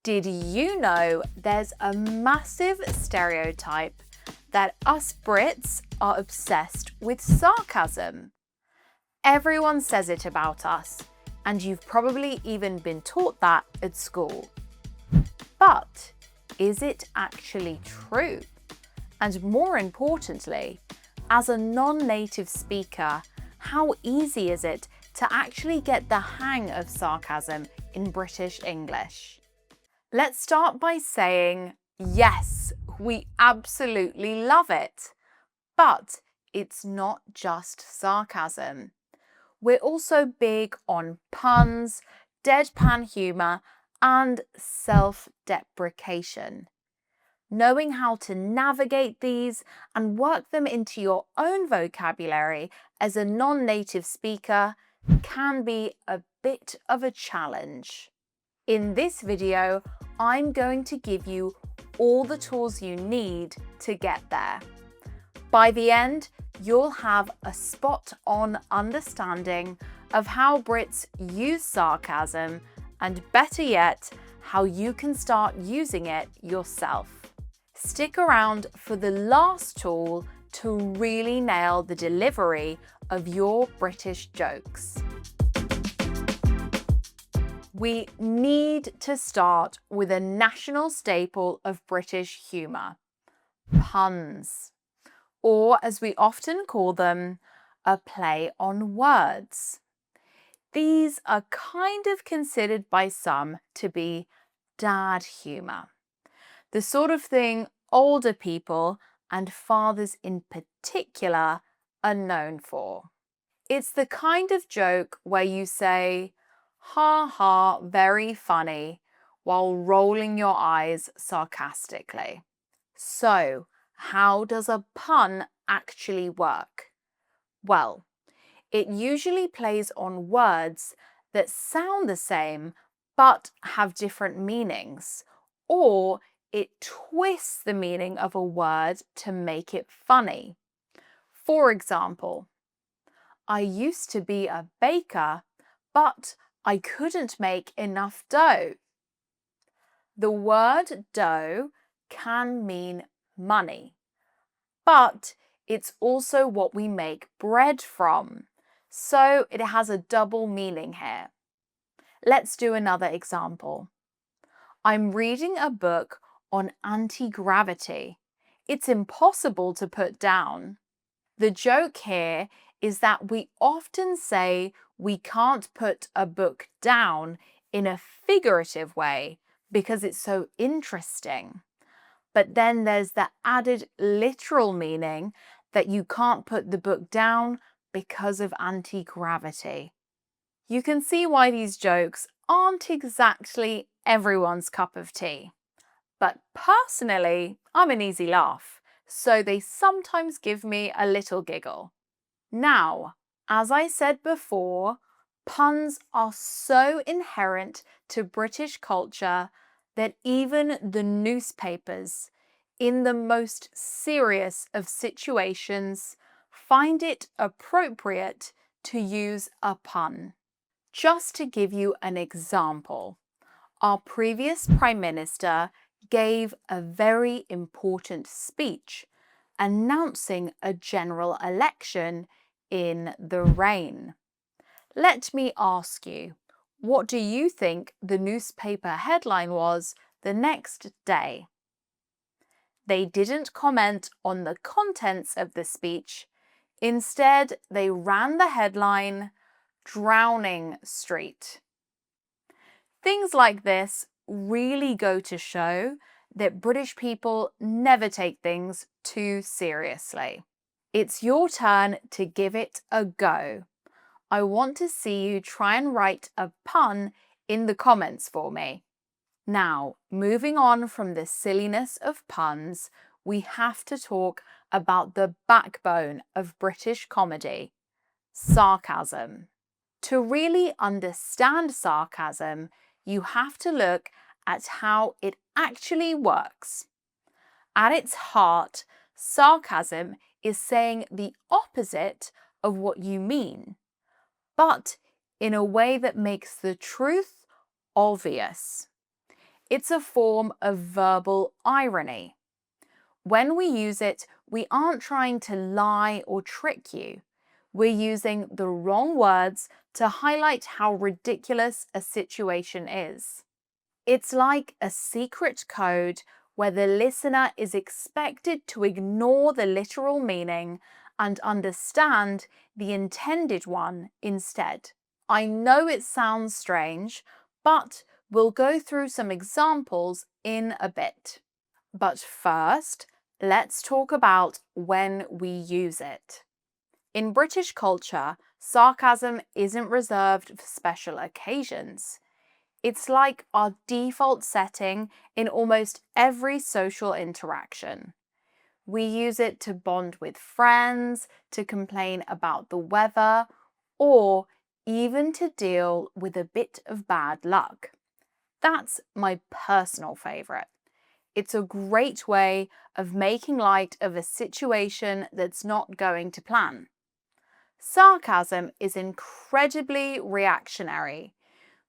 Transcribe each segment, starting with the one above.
Did you know there's a massive stereotype that us Brits are obsessed with sarcasm? Everyone says it about us, and you've probably even been taught that at school. But is it actually true? And more importantly, as a non-native speaker, how easy is it to actually get the hang of sarcasm in British English? Let's start by saying, yes, we absolutely love it. But it's not just sarcasm. We're also big on puns, deadpan humour, and self-deprecation. Knowing how to navigate these and work them into your own vocabulary as a non-native speaker can be a bit of a challenge. In this video, I'm going to give you all the tools you need to get there. By the end, you'll have a spot-on understanding of how Brits use sarcasm and, better yet, how you can start using it yourself. Stick around for the last tool to really nail the delivery of your British jokes. We need to start with a national staple of British humour, puns, or as we often call them, a play on words. These are kind of considered by some to be dad humour, the sort of thing older people and fathers in particular are known for. It's the kind of joke where you say, "Ha ha, very funny," while rolling your eyes sarcastically. So, how does a pun actually work? Well, it usually plays on words that sound the same but have different meanings, or it twists the meaning of a word to make it funny. For example, I used to be a baker, but I couldn't make enough dough. The word dough can mean money, but it's also what we make bread from, so it has a double meaning here. Let's do another example. I'm reading a book on anti-gravity. It's impossible to put down. The joke here is that we often say we can't put a book down in a figurative way because it's so interesting. But then there's the added literal meaning that you can't put the book down because of anti-gravity. You can see why these jokes aren't exactly everyone's cup of tea. But personally, I'm an easy laugh, so they sometimes give me a little giggle. Now, as I said before, puns are so inherent to British culture that even the newspapers, in the most serious of situations, find it appropriate to use a pun. Just to give you an example, our previous Prime Minister gave a very important speech announcing a general election in the rain. Let me ask you, what do you think the newspaper headline was the next day? They didn't comment on the contents of the speech. Instead, they ran the headline, "Drowning Street." Things like this really go to show that British people never take things too seriously. It's your turn to give it a go. I want to see you try and write a pun in the comments for me. Now, moving on from the silliness of puns, we have to talk about the backbone of British comedy, sarcasm. To really understand sarcasm, you have to look at how it actually works. At its heart, sarcasm is saying the opposite of what you mean, but in a way that makes the truth obvious. It's a form of verbal irony. When we use it, we aren't trying to lie or trick you. We're using the wrong words to highlight how ridiculous a situation is. It's like a secret code where the listener is expected to ignore the literal meaning and understand the intended one instead. I know it sounds strange, but we'll go through some examples in a bit. But first, let's talk about when we use it. In British culture, sarcasm isn't reserved for special occasions. It's like our default setting in almost every social interaction. We use it to bond with friends, to complain about the weather, or even to deal with a bit of bad luck. That's my personal favourite. It's a great way of making light of a situation that's not going to plan. Sarcasm is incredibly reactionary.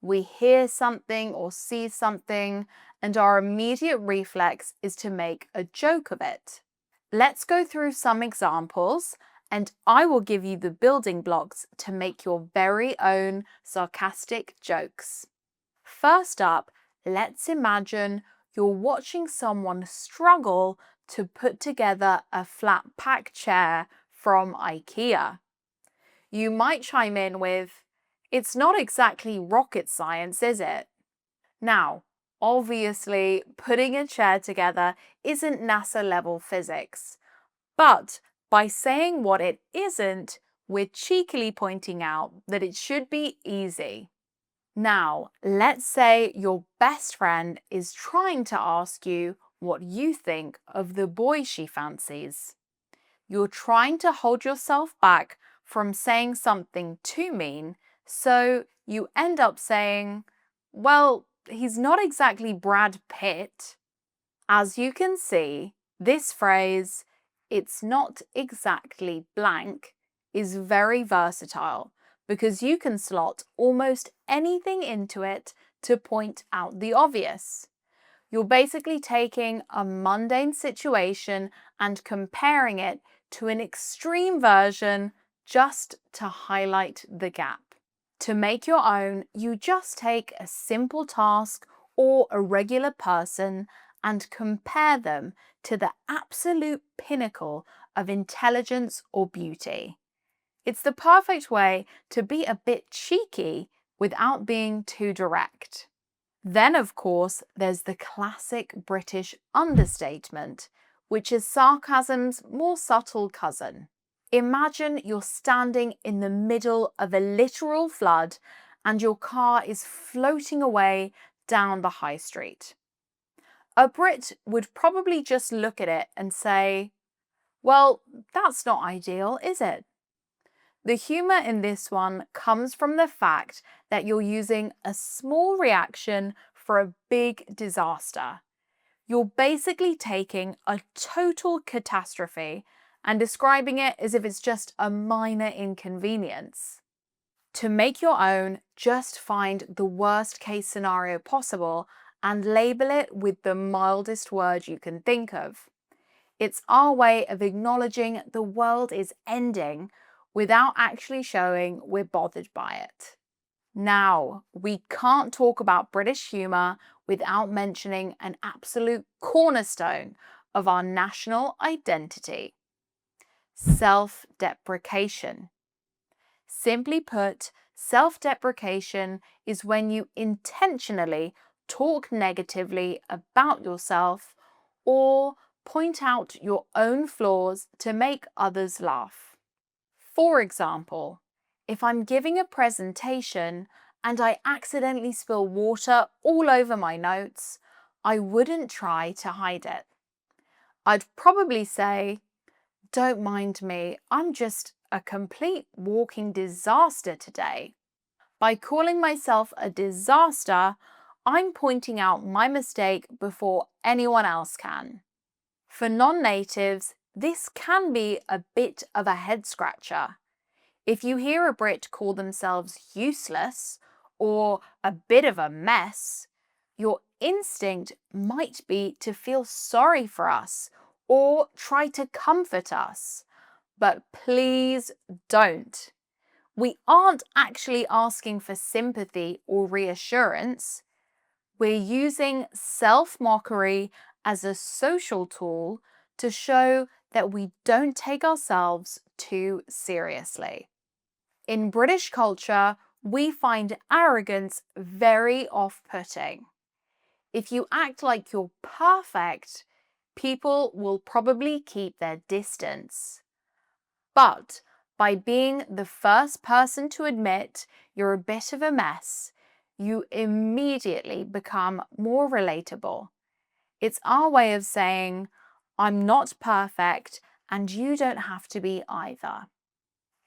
We hear something or see something, and our immediate reflex is to make a joke of it. Let's go through some examples, and I will give you the building blocks to make your very own sarcastic jokes. First up, let's imagine you're watching someone struggle to put together a flat pack chair from IKEA. You might chime in with, "It's not exactly rocket science, is it?" Now, obviously, putting a chair together isn't NASA-level physics, but by saying what it isn't, we're cheekily pointing out that it should be easy. Now, let's say your best friend is trying to ask you what you think of the boy she fancies. You're trying to hold yourself back from saying something too mean, so you end up saying, "Well, he's not exactly Brad Pitt." As you can see, this phrase, "it's not exactly blank," is very versatile because you can slot almost anything into it to point out the obvious. You're basically taking a mundane situation and comparing it to an extreme version just to highlight the gap. To make your own, you just take a simple task or a regular person and compare them to the absolute pinnacle of intelligence or beauty. It's the perfect way to be a bit cheeky without being too direct. Then, of course, there's the classic British understatement, which is sarcasm's more subtle cousin. Imagine you're standing in the middle of a literal flood and your car is floating away down the high street. A Brit would probably just look at it and say, "Well, that's not ideal, is it?" The humour in this one comes from the fact that you're using a small reaction for a big disaster. You're basically taking a total catastrophe and describing it as if it's just a minor inconvenience. To make your own, just find the worst case scenario possible and label it with the mildest word you can think of. It's our way of acknowledging the world is ending without actually showing we're bothered by it. Now, we can't talk about British humour without mentioning an absolute cornerstone of our national identity: self-deprecation. Simply put, self-deprecation is when you intentionally talk negatively about yourself or point out your own flaws to make others laugh. For example, if I'm giving a presentation and I accidentally spill water all over my notes, I wouldn't try to hide it. I'd probably say, "Don't mind me, I'm just a complete walking disaster today." By calling myself a disaster, I'm pointing out my mistake before anyone else can. For non-natives, this can be a bit of a head scratcher. If you hear a Brit call themselves useless or a bit of a mess, Your instinct might be to feel sorry for us or try to comfort us, but please don't. We aren't actually asking for sympathy or reassurance. We're using self-mockery as a social tool to show that we don't take ourselves too seriously. In British culture, we find arrogance very off-putting. If you act like you're perfect, people will probably keep their distance. But by being the first person to admit you're a bit of a mess, you immediately become more relatable. It's our way of saying, I'm not perfect and you don't have to be either.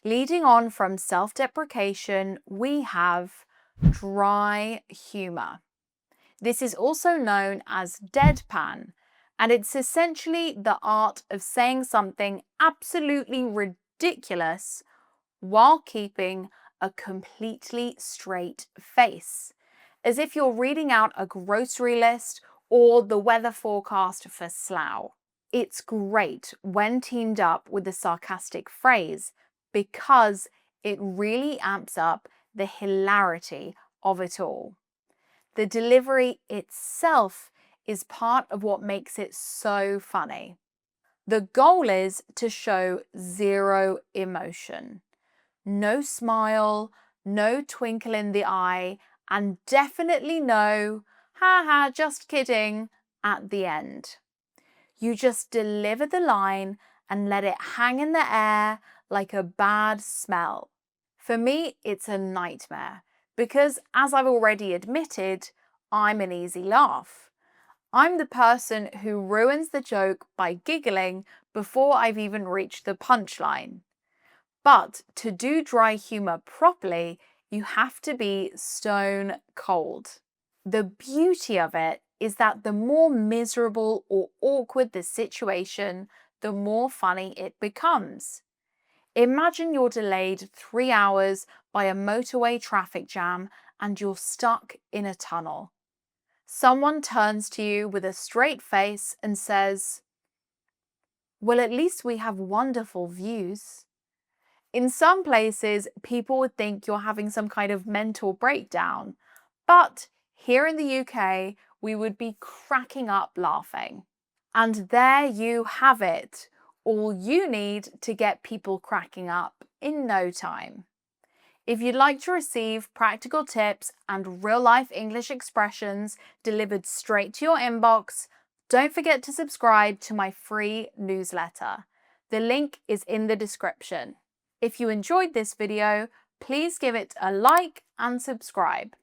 Leading on from self-deprecation, we have dry humour. This is also known as deadpan, and it's essentially the art of saying something absolutely ridiculous while keeping a completely straight face, as if you're reading out a grocery list or the weather forecast for Slough. It's great when teamed up with a sarcastic phrase because it really amps up the hilarity of it all. The delivery itself is part of what makes it so funny. The goal is to show zero emotion. No smile, no twinkle in the eye, and definitely no, haha, just kidding, at the end. You just deliver the line and let it hang in the air like a bad smell. For me, it's a nightmare because, as I've already admitted, I'm an easy laugh. I'm the person who ruins the joke by giggling before I've even reached the punchline. But to do dry humour properly, you have to be stone cold. The beauty of it is that the more miserable or awkward the situation, the more funny it becomes. Imagine you're delayed 3 hours by a motorway traffic jam and you're stuck in a tunnel. Someone turns to you with a straight face and says, "Well, at least we have wonderful views." In some places, people would think you're having some kind of mental breakdown, but here in the UK, we would be cracking up laughing. And there you have it, all you need to get people cracking up in no time. If you'd like to receive practical tips and real-life English expressions delivered straight to your inbox, don't forget to subscribe to my free newsletter. The link is in the description. If you enjoyed this video, please give it a like and subscribe.